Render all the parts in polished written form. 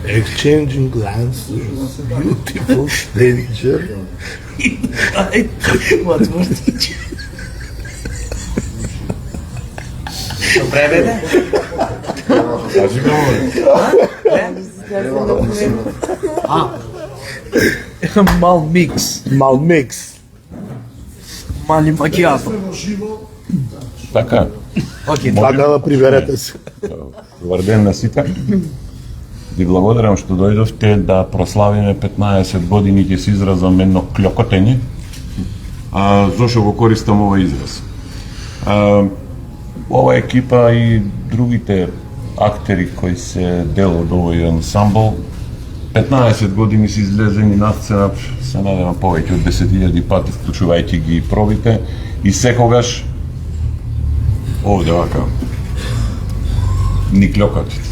Exchanging glances, beautiful stranger. What's more teacher? Добре, бе, Кажи Малмикс. Мали макиато. Така. Окей, Така да приберете се. Добар ден на сите. Ви благодарам што дојдовте да прославиме 15 години, ќе се изразам едно клјокотење. Зошто го користам овој израз? Ова екипа и другите актери кои се дел од овој ансамбл 15 години се излезени на сцена, се надевам повеќе од 10.000 пати, вклучувајќи ги и пробите, и секогаш овде вака ни клјокатите.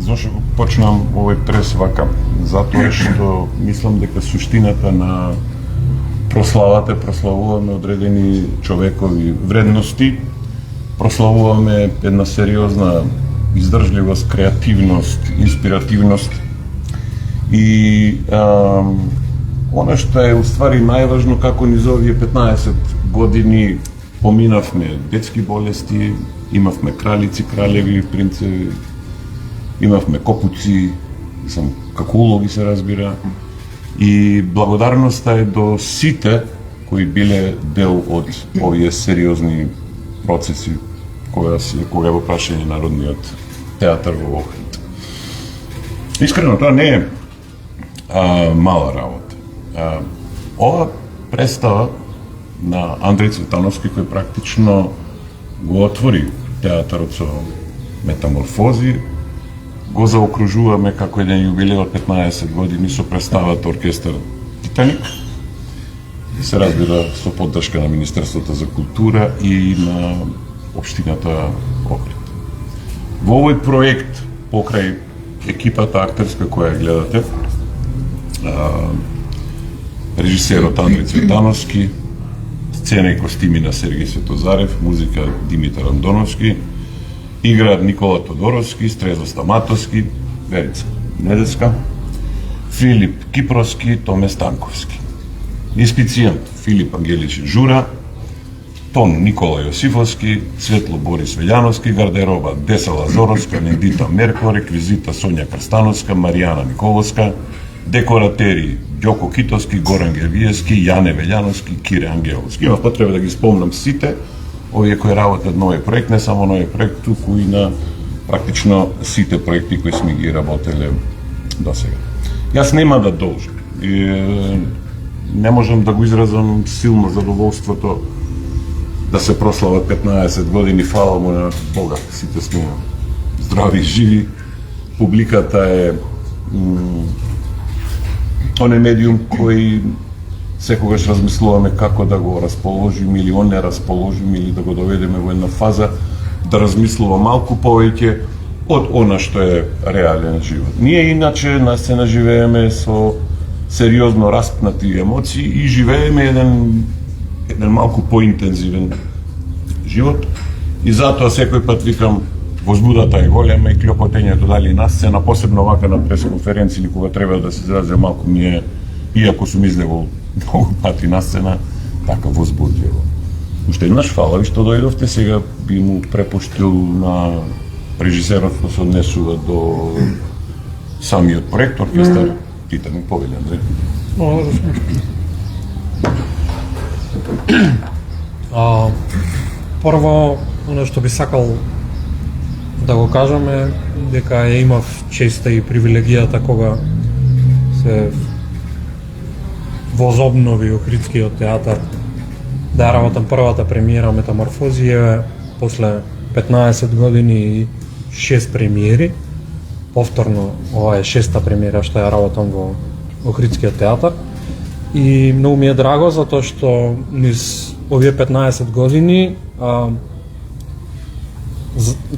Зошто го почнам овој прес вака? Затоа што мислам дека суштината на прославата, прославуваме одредени човекови вредности, прославуваме една сериозна издржливост, креативност, инспиративност и она што е уствари најважно, како низ овие 15 години поминавме детски болести, имавме кралици, кралеви, принцеви, имавме копуци, како улоги се разбира, и благодарноста е до сите кои биле дел од овие сериозни процеси кога во прашање Народниот театар во Охрид. Искрено, тоа не е мала работа. Ова представа на Андреј Цветановски, кој практично го отвори театарот со метаморфози, го заокружуваме како еден јубилеј од 15 години со представата Оркестар Титаник, се разбира со поддршка на Министерството за култура и на Општината Охрид. Во овој проект, покрај екипата актерска која гледате, режисерот Андреј Цветановски, сцена и костими на Сергеј Светозарев, музика Димитар Андоновски, играат Никола Тодоровски, Стрезо Стаматовски, Верица Недеска, Филип Кипроски, Томе Станковски. Инспицијант Филип Ангеличи Жура, тон Никола Јосифовски, Светло Борис Велјановски, гардероба Деса Лазоровска, Недита Мерко, реквизита Сонја Крстановска, Маријана Николовска, декоратери Ѓоко Китовски, Горан Гевиевски, Јане Велјановски, Кире Ангеловски. Имав потреба да ги спомнам сите овие кои работат на овој проект, не само на овој проект, туку и на практично сите проекти кои сме ги работеле до сега. Јас нема да должам. Не можам да го изразам силно задоволството да се прослават 15 години, фала му на Бога, сите сме здрави, живи. Публиката е оне медиум кој секогаш размислуваме како да го расположим или он не расположим или да го доведеме во една фаза да размислува малку повеќе од она што е реален живот. Ние иначе на сцена живееме со сериозно распнати емоции и живееме еден малку поинтензивен живот и затоа секој пат викам возбудата е голема и клјокотењето дали на сцена, посебно вака на пресконференција или кога треба да се изразам малку ми е, иако сум излегол многу пати на сцена, така возбудливо. Уште еднаш фала ви што дојдовте, сега би му препуштил на режисерот што се однесува до самиот проект, Оркестар Титаник. Повели, Андреј. Прво, оно што би сакал да го кажам е дека ја имав честа и привилегијата кога се возобнови Охридскиот театар да работам првата премиера Метаморфози, после 15 години и 6 премиери. Повторно ова е 6-та премиера што ја работам во Охридскиот театар. И многу ми е драго затоа што низ овие 15 години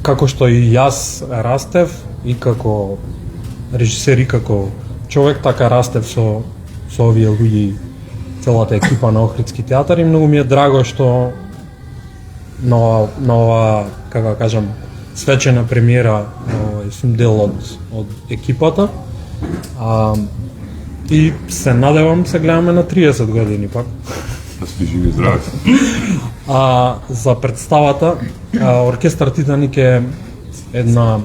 како што и јас растев и како режисер и како човек, така растев со овие луѓе, целата екипа на Охридски театар, и многу ми е драго што на ова, како кажам, свечена премиера сум дел од екипата. И се надевам се гледаме на 30 години пак. Да сте живи и здрави. За представата, Оркестар Титаник е една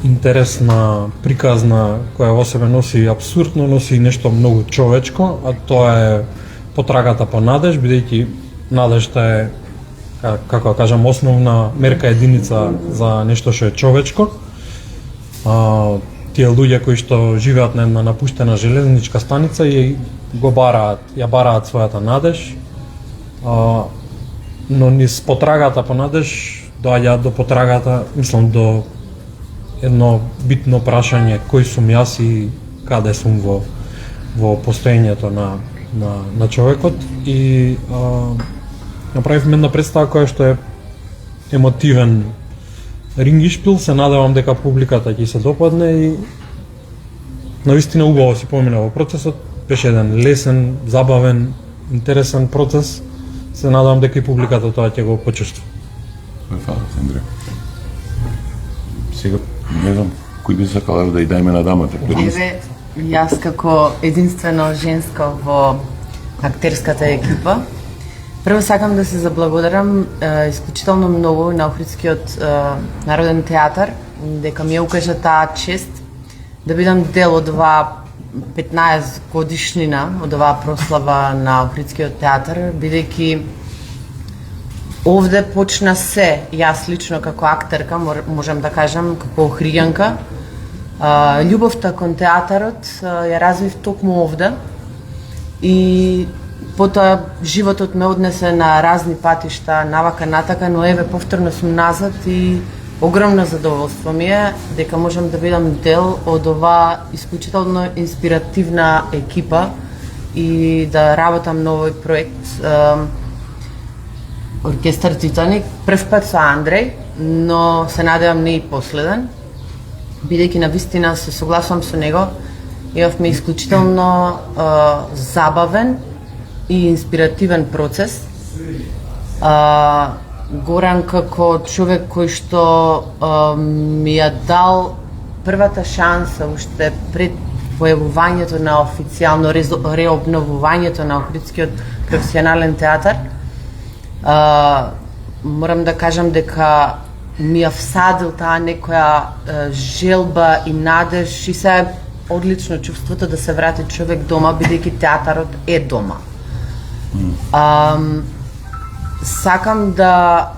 интересна, приказна, која во себе носи апсурдно, носи нешто многу човечко, а тоа е потрагата по надеж, бидејќи надежта е, како кажам, основна мерка единица за нешто што е човечко. Тие луѓе кои што живеат на една напуштена железничка станица и ја бараат својата надеж, но низ потрагата по надеж доаѓаат до потрагата, мислам, до едно битно прашање: кој сум јас и каде сум во постоењето на човекот. И направивме една представа која што е емотивен рингишпил. Се надевам дека публиката ќе се допадне и навистина убаво си помина во процесот. Беше еден лесен, забавен, интересен процес. Се надевам дека и публиката тоа ќе го почувствува. Фала, Андреј. Сега, не знам, кој би сакала да ја дајме на дамата? Еве, јас како единствено женска во актерската екипа, прво сакам да се заблагодарам исклучително многу на Охридскиот народен театар, дека ми ја укажа таа чест да бидам дел од оваа 15 годишнина, од оваа прослава на Охридскиот театар, бидејќи овде почна се, јас лично како актерка, можам да кажам, како охријанка, љубовта кон театарот ја развив токму овде и потоа животот ме однесе на разни патишта, навака натака, но еве повторно сум назад и огромно задоволство ми е дека можам да бидам дел од оваа исклучително инспиративна екипа и да работам на овој проект Оркестар Титаник, прв пат со Андреј, но се надевам не и последен, бидејќи навистина се согласувам со него. Имавме исклучително забавен и инспиративен процес. Горан како човек кој што ми ја дал првата шанса уште пред појавувањето на официјално реобновувањето на Охридскиот професионален театар, морам да кажам дека ми ја всадил таа некоја желба и надеж и се одлично чувството да се врати човек дома, бидејќи театарот е дома. Сакам да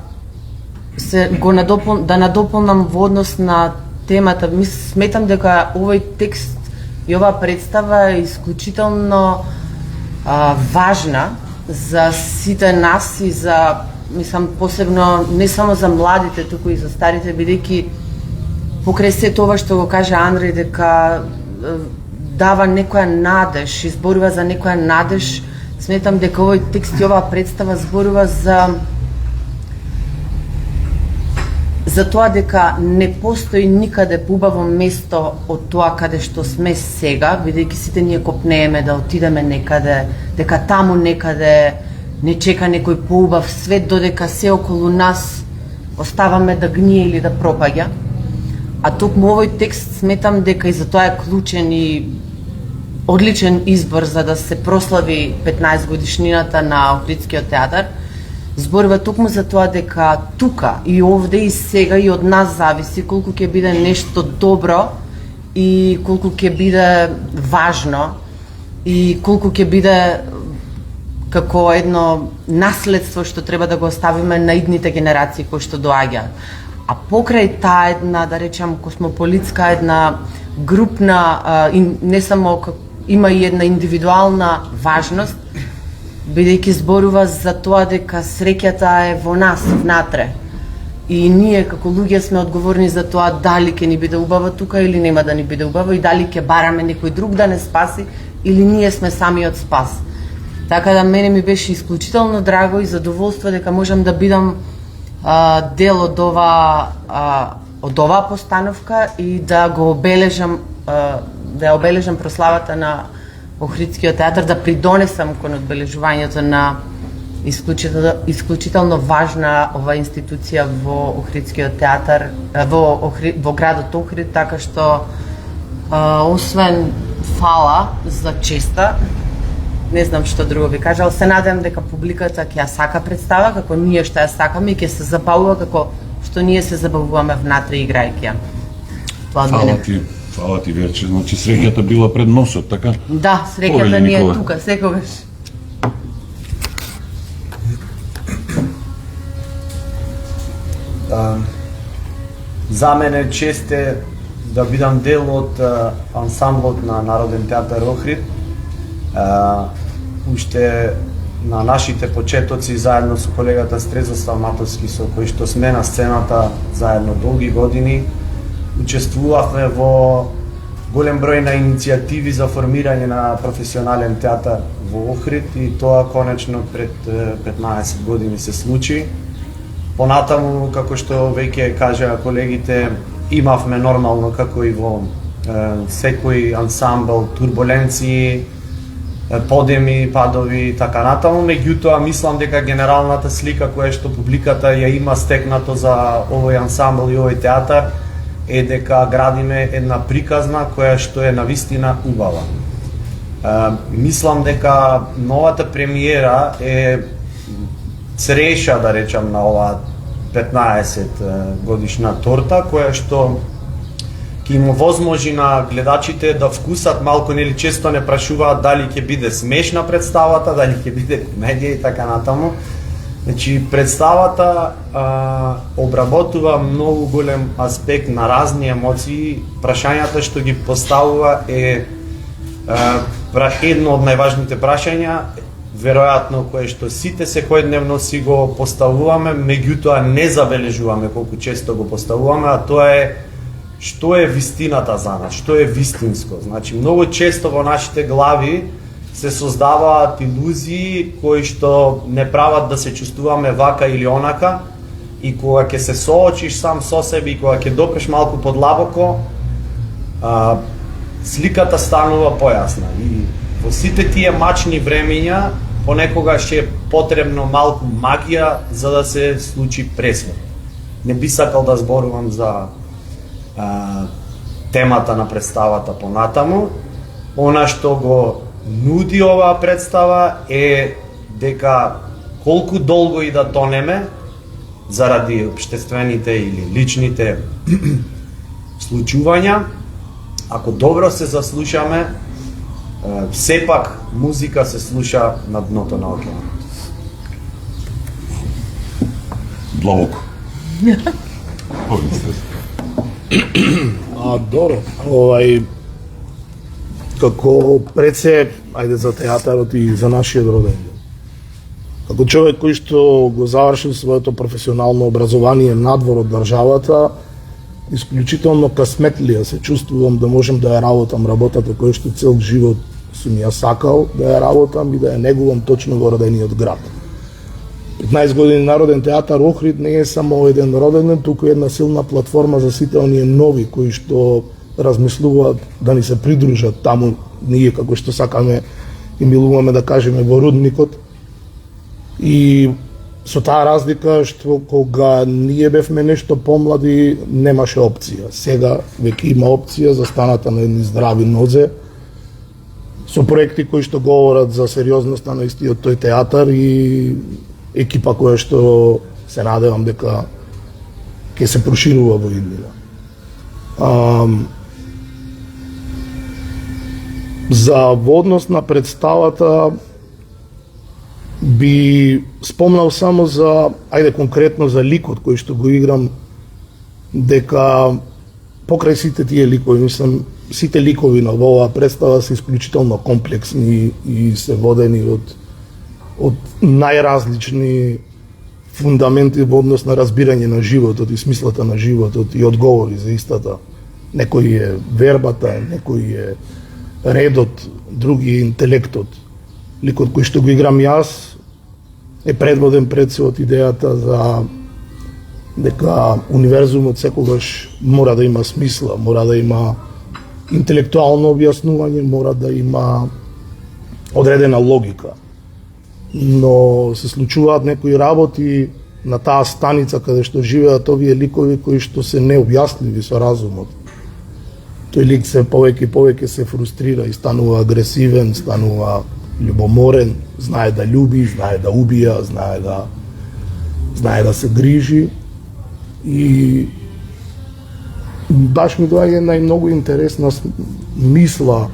надополнам во однос на темата. Сметам дека овој текст и оваа представа е исклучително важна за сите нас и за, мислам, посебно не само за младите, туку и за старите, бидејќи покрај се тоа што го кажа Андреј, дека дава некоја надеж, изборува за некоја надеж, сметам дека овој текст и оваа представа зборува за тоа дека не постои никаде поубаво место од тоа каде што сме сега, бидејќи сите ние копнееме да отидеме некаде, дека таму некаде не чека некој поубав свет, додека се околу нас оставаме да гние или да пропаѓа. А токму овој текст сметам дека и за тоа е клучен и одличен избор за да се прослави 15 годишнината на Охридскиот театар. Зборува токму за тоа дека тука и овде и сега и од нас зависи колку ќе биде нешто добро и колку ќе биде важно и колку ќе биде како едно наследство што треба да го оставиме на идните генерации кои што доаѓаат. А покрај таа една, да речам, космополитска, една групна, не само има и една индивидуална важност, бидејќи зборува за тоа дека среќата е во нас, внатре. И ние како луѓе сме одговорни за тоа дали ќе ни биде убаво тука или нема да ни биде убаво и дали ќе бараме некој друг да не спаси или ние сме самиот спас. Така да мене ми беше исклучително драго и задоволство дека можам да бидам дел од оваа постановка и да го обележам да ја обележам прославата на Охридскиот театар, да придонесам кон одбележувањето на исклучително важна ова институција во Охридскиот театар, во градот Охрид, така што освен фала за честа, не знам што друго ви кажал, се надевам дека публиката ќе ја сака представа како ние што ја сакаме и ќе се забавува како што ние се забавуваме внатре играјќи ја. Фала ти, Верче, значи среќата била пред носот, така? Да, среќата ни е тука, секогаш. За мене чест е да бидам дел од ансамблот на Народен театар Охрид. Уште на нашите почетоци заедно со колегата Стрезослав Матовски, со кој што сме на сцената заедно долги години, учествувавме во голем број на иницијативи за формирање на професионален театар во Охрид и тоа конечно пред 15 години се случи. Понатаму, како што веќе кажа колегите, имавме нормално како и во секој ансамбл турбуленции, подеми, падови и така натаму, меѓутоа мислам дека генералната слика која што публиката ја има стекнато за овој ансамбл и овој театар е дека градиме една приказна која што е навистина убава. Мислам дека новата премиера е цреша, да речам, на оваа 15 годишна торта, која што ќе им возможи на гледачите да вкусат малку, нели често не прашуваат дали ќе биде смешна представата, дали ќе биде комедија и така натаму. Значи, представата обработува многу голем аспект на разни емоции. Прашањата што ги поставува е едно од најважните прашања, веројатно кое што сите секојдневно си го поставуваме, меѓутоа не забележуваме колку често го поставуваме, а тоа е што е вистината за нас, што е вистинско. Значи, многу често во нашите глави се создаваат илузии кои што не прават да се чувствуваме вака или онака, и кога ќе се соочиш сам со себе и кога ќе допреш малку подлабоко, сликата станува појасна. И во сите тие мачни времења понекогаш е потребно малку магија за да се случи пресвет. Не би сакал да зборувам за темата на представата понатаму. Она што го нуди оваа представа е дека колку долго и да тонеме заради општествените или личните случувања, ако добро се заслушаме, сепак музика се слуша на дното на океанот. Длабоко. Добро. Како пред се, ајде за театарот и за нашиот роден ден. Како човек кој што го завршил своето професионално образование надвор од државата, исклучително касметлија се чувствувам да можем да ја работам работата која што цел живот сум ја сакал да ја работам и да ја негувам точно во родениот град. 15 години Народен театар Охрид не е само еден роден ден, туку една силна платформа за сите оние нови кои што размислуваат да ни се придружат таму, ние како што сакаме и милуваме да кажеме во рудникот. И со таа разлика што кога ние бевме нешто помлади немаше опција. Сега веќе има опција за станата на едни здрави нозе, со проекти кои што говорат за сериозноста на истиот тој театар и екипа која што се надевам дека ќе се проширува во иднина. За водност на представата би спомнал само за, ајде конкретно за ликот кој што го играм, дека покрај сите тие ликови, мислам, сите ликови на оваа представа се исклучително комплексни и се водени од најразлични фундаменти во однос на разбирање на животот и смислата на животот и одговори за истата. Некој е вербата, некој е редот, други е интелектот. Ликот кој што го играм јас е предводен пред се од идејата за дека универзумот секогаш мора да има смисла, мора да има интелектуално објаснување, мора да има одредена логика. Но се случуваат некои работи на таа станица каде што живеат овие ликови кои што се необјаснливи со разумот. Тој лик се повеќе се фрустрира и станува агресивен, станува љубоморен, знае да љуби, знае да убија, знае да се грижи. И баш ми доаѓа најмногу интересна мисла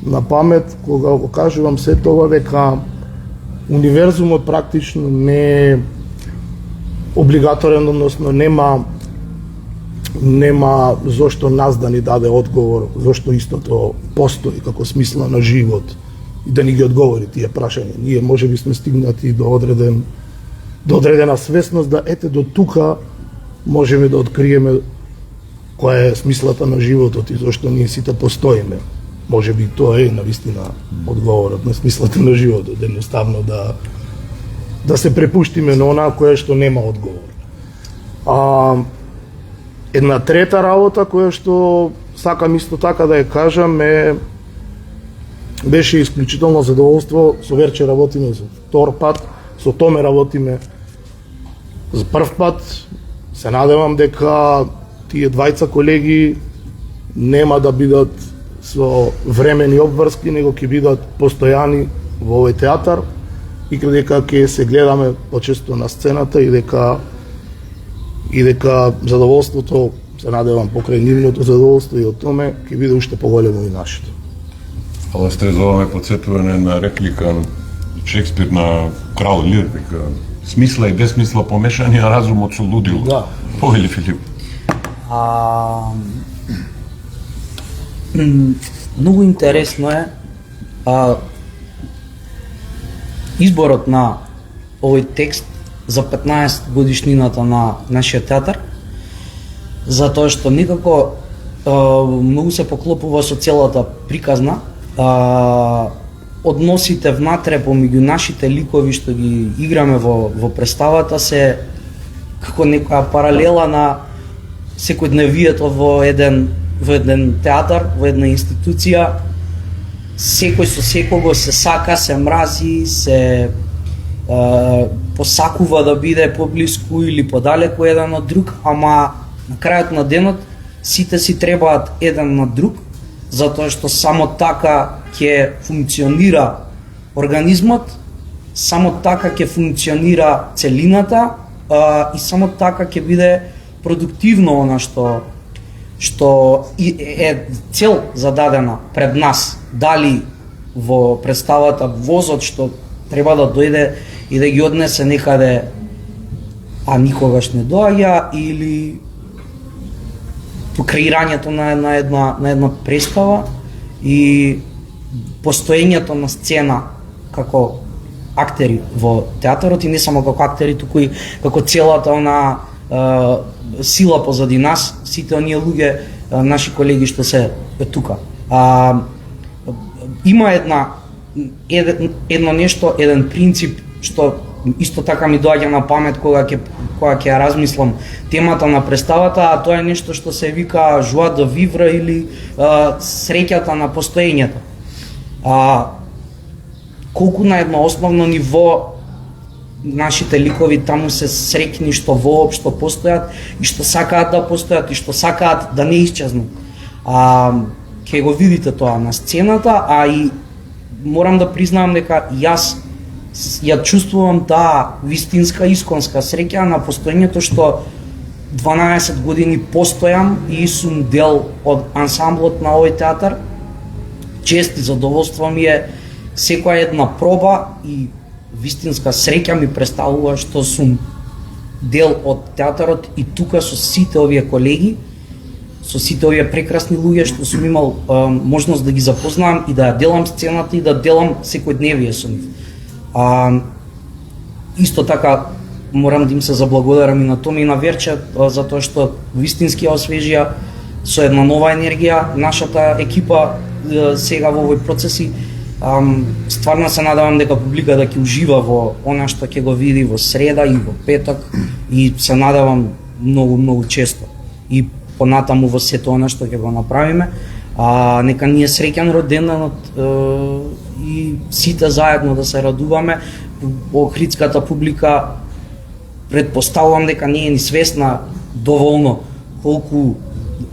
на памет кога го кажувам се тоа дека универзумот практично не е облигаторен, односно нема зошто нас да ни даде одговор, зошто истото постои како смисла на живот и да ни ги одговори тие прашања. Ние можеби сме стигнати до одредена свесност да ете до тука можеме да откриеме која е смислата на животот и зошто ние сите постоиме. Можеби тоа е навистина одговорот на смислата на животот, едноставно да се препуштиме на онаа која што нема одговор. Една трета работа која што сакам исто така да ја кажам беше исклучително задоволство. Со Верче работиме за втор пат, со Томе работиме за прв пат. Се надевам дека тие двајца колеги нема да бидат со времени обврски, него ќе бидат постојани во овој театар и дека ќе се гледаме почесто на сцената и дека задоволството, се надевам покрај нивното задоволство и од томе, ќе биде уште поголемо и нашето. Ала Стрезова ме подсетување на реплика на Шекспир на Крал Лир, дека смисла и безсмисла помешани, а разумот со лудило. Да. Повели Филип. Многу интересно е изборот на овој текст за 15 годишнината на нашиот театар, затоа што некако многу се поклопува со целата приказна. Односите внатре помеѓу нашите ликови што ги играме во представата се како некоја паралела на секојдневието во еден театар, во една институција. Секој со секого се сака, се мрази, се посакува да биде поблиску или подалеку еден од друг, ама на крајот на денот сите си требаат еден на друг, затоа што само така ќе функционира организмот, само така ќе функционира целината и само така ќе биде продуктивно она што е цел зададена пред нас, дали во представата возот што треба да дојде и да ги однесе некаде, а никогаш не доаѓа, или по креирањето на една представа и постоењето на сцена како актери во театарот, и не само како актери, туку и како целата она сила позади нас, сите оние луѓе, наши колеги што се тука. Има едно нешто, еден принцип што исто така ми доаѓа на памет кога ќе ја размислам темата на представата, а тоа е нешто што се вика joie de vivre или среќата на постоењето. Колку на едно основно ниво нашите ликови таму се среќни што воопшто постојат и што сакаат да постојат и што сакаат да не исчезнат. Ќе го видите тоа на сцената, а и морам да признавам дека јас ја чувствувам таа вистинска исконска среќа на постоењето што 12 години постојам и сум дел од ансамблот на овој театар. Чест и задоволство ми е секоја една проба и вистинска среќа ми представува што сум дел од театарот и тука со сите овие колеги, со сите овие прекрасни луѓе што сум имал можност да ги запознавам и да ја делам сцената и да делам секојдневие со нив. Исто така морам да им се заблагодарам и на Томи и на Верче, затоа што вистински ја освежија со една нова енергија нашата екипа сега во овој процеси. Стварно се надевам дека публика да ќе ужива во она што ќе го види во среда и во петок, и се надевам многу често. И понатаму во сето она што ќе го направиме, нека ни е среќен роденденот и сите заедно да се радуваме. Охридската публика претпоставувам дека не е ни свесна доволно колку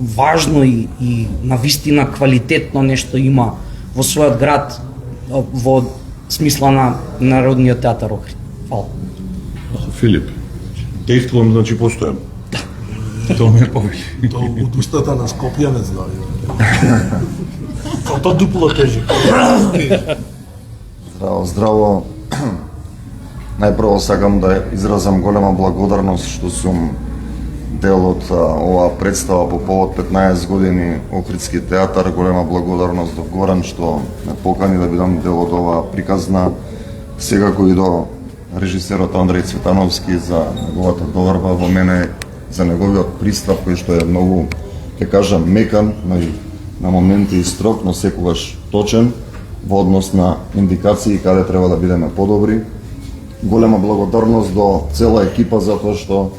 важно и навистина квалитетно нешто има во својот град во смисла на Народниот театар Охрид. Фала. Филип, действувам, значи постојам. Тоа ме повели. Тоа од устата на Скопје не знае. Тоа дупло тежи. Здраво, здраво. Најпрво сакам да изразам голема благодарност што сум дел од оваа представа по повод 15 години Охридски театар. Голема благодарност до Горан што ме покани да бидам дел од оваа приказна. Секако и до режисерот Андреј Цветановски за неговата доверба во мене, за неговиот пристап кој што е многу, ќе кажам, мекан, но и на моменти и строг, но секогаш точен во однос на индикации каде треба да бидеме подобри. Голема благодарност до цела екипа за тоа што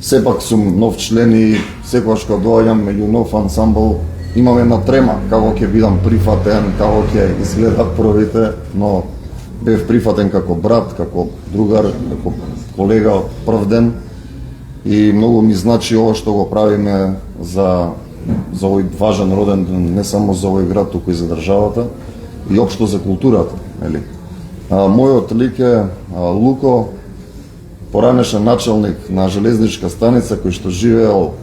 сепак сум нов член и секогаш кога доаѓам меѓу нов ансамбл имам една трема како ќе бидам прифатен, како ќе изгледат првите, но бев прифатен како брат, како другар, како колега од прв ден и многу ми значи ова што го правиме за овој важен роден ден, не само за овој град, туку и за државата и општо за културата, нели? Мојот лик е Луко, поранешен началник на железничка станица кој што живеел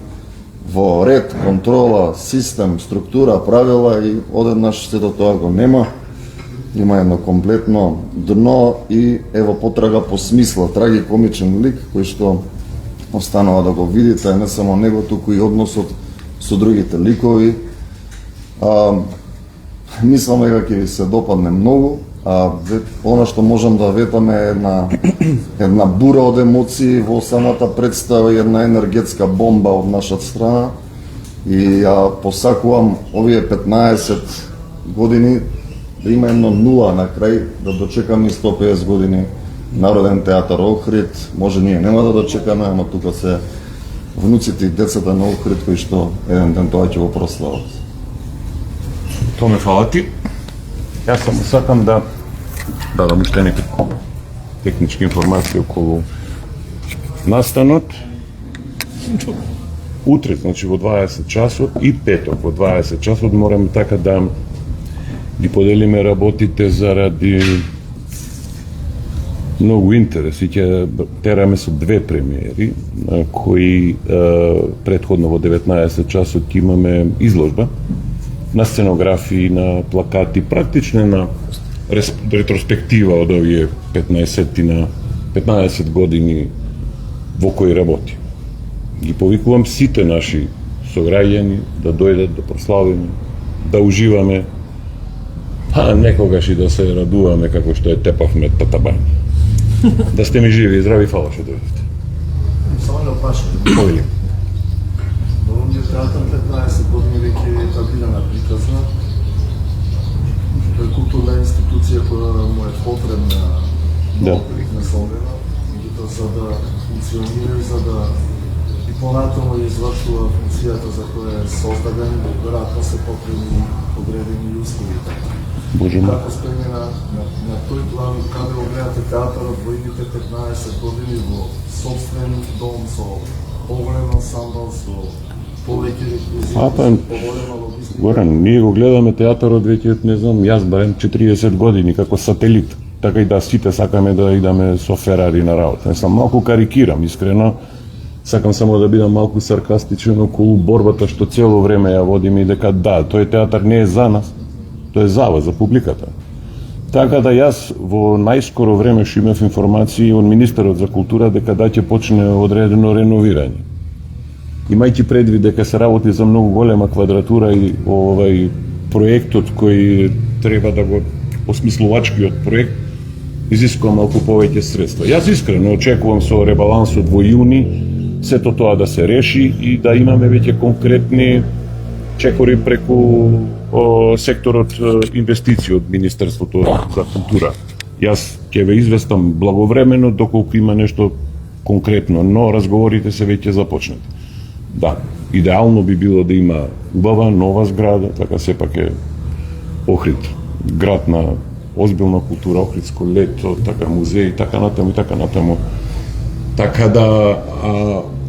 во ред, контрола, систем, структура, правила и одеднаш сето тоа го нема. Има едно комплетно дно и ево потрага по смисла, трагикомичен лик кој што останува да го видите, не само него, туку и односот со другите ликови. Мислам дека ќе ви се допадне многу. Она што можам да ветаме е една бура од емоции во самата представа и една енергетска бомба од нашата страна и посакувам овие 15 години да има едно нула на крај, да дочекаме и 150 години Народен театар Охрид. Може ние нема да дочекаме, ама тука се внуците и децата на Охрид кои што еден ден тоа ќе го прослават. Тоа ме фала ти. Јас само сакам да дадам уште некои технички информации околу настанот. Утре, значи во 20 часот и петок во 20 часот мораме така да ги поделиме работите заради многу интерес и ќе тераме со две премиери на кои претходно во 19 часот ќе имаме изложба на сценографии, на плакати, практично на ретроспектива од овие 15 години во кои работи. Ги повикувам сите наши сограѓани да дојдат, да прославиме, да уживаме, некогаш и да се радуваме како што е тепавме татабања. Да сте ми живи и здрави, фала што дојдете. Само да прашам. Повели. Народниот театар 15 години веќе е етаблирана приказна. Тоа е културна институција која му е потребна облик на Словена, меѓутоа за да функционира и за да и понатаму извршува функцијата за која е создаден, веројатно се потребни одредени услови. Боже мој. Како спреме на тој план, каде го гледате театарот во идните 15 години во собствен дом со поголем ансамбл, со повеќе реквизити, со поголема логистика? Горан, ние го гледаме театарот веќе, не знам, јас барем 40 години како сателит, така и да сите сакаме да идаме со Ферари на работа. Не сам малку карикирам, искрено, сакам само да бидам малку саркастичен околу борбата што цело време ја водиме и дека да, тој театар не е за нас, тој е за вас, за публиката. Така да јас во најскоро време што имав информации од министерот за култура дека да ќе почне одредено реновирање. Имајќи предвид дека се работи за многу голема квадратура и овај проектот кој треба да го осмислувачкиот проект изискува малку повеќе средства. Јас искрено очекувам со ребалансот во јуни сето тоа да се реши и да имаме веќе конкретни чекори преку секторот инвестиции од Министерството за култура. Јас ќе ве известам благовремено доколку има нешто конкретно, но разговорите се веќе започнати. Да, идеално би било да има убава, нова зграда, така сепак е Охрид, град на озбилна култура, Охридско лето, така музеј, така натаму и така натаму. Така да,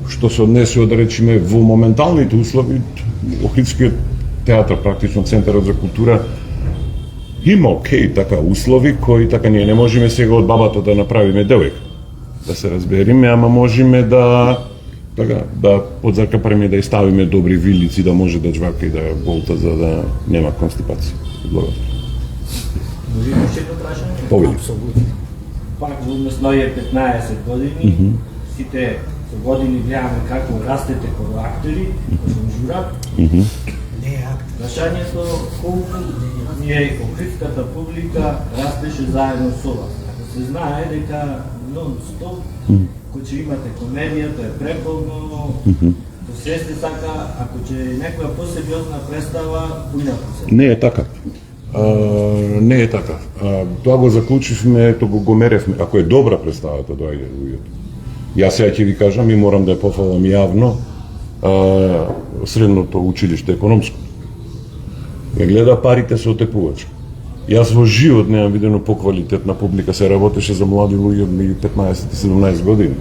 што се однесува, да речеме, во моменталните услови, Охридскиот театар, практично Центарот за култура, има окей така услови кои така ние не можеме сега од бабата да направиме девојка. Да се разбериме, ама можеме да така да подзакаприме, да ставиме добри вилици, да може да джвака и да болта за да нема констипација. Благодарам. Може ли едно прашање? Повели. Пак во умесноје 15 години, сите со години гледаме како растете како актери, како жура. Прашањето колку ние охридската публика растеше заедно со вас. Ако се знае дека нон-стоп, кој ќе имате комедијата е преполно, до се сака, ако ќе некоја посериозна представа, пујна се. Не е така. Не е така. Тоа го заклучивме, ето го меревме. Ако е добра представата, доаѓа луѓето. Јас сега ќе ви кажам и морам да ја пофалам јавно средното училиште економско. Ме гледа парите се отепувачка. Јас во живот немам видено поквалитетна публика, се работеше за млади луѓе меѓу 15 и 17 години.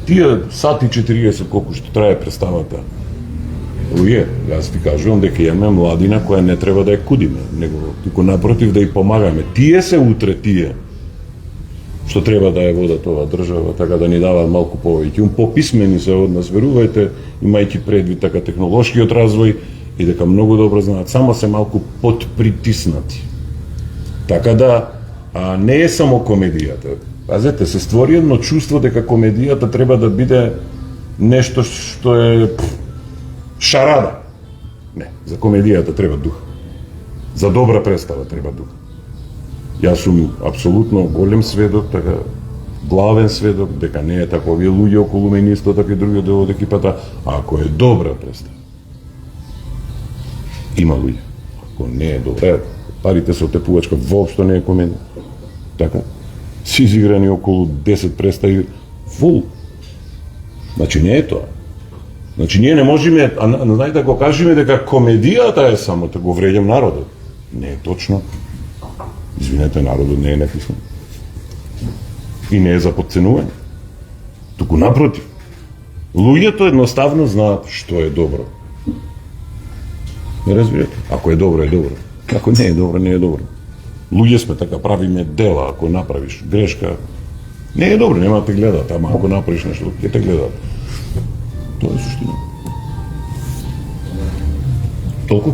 Тие сати 40 колку што трае представата, луѓе, јас ви кажувам дека имаме младина која не треба да ја кудиме, него туку напротив да ја помагаме. Тие се утре тие што треба да ја водат оваа држава, така да ни даваат малку повеќе. Пописмени се од нас, верувајте, имајќи предвид така технолошкиот развој и дека многу добро знаат, само се малку подпритиснати. Така да, не е само комедијата. Пазете, се створи едно чувство дека комедијата треба да биде нешто што е шарада. Не, за комедијата треба дух. За добра представа треба дух. Јас сум апсолутно голем сведок, така главен сведок, дека не е така. Овие луѓе околу мене исто така и други дел од екипата, ако е добра представа. Има луѓе. Ако не е добра, парите се отепувачка воопшто не е комедија. Така, си изиграни околу 10 представи фул. Значи не е тоа. Значи ние не можеме, знаете да го кажеме дека комедијата е само да го вреѓам народот. Не е точно. Извинете, народот не е неписмен. И не е за подценување. Туку напротив. Луѓето едноставно знаат што е добро. Не разбирате? Ако е добро, е добро. Ако не е добро, не е добро. Луѓе сме така, правиме дела, ако направиш грешка, не е добро, нема да те гледаат, ама ако направиш нешто, ќе те гледаат. Тоа е суштина. Толку?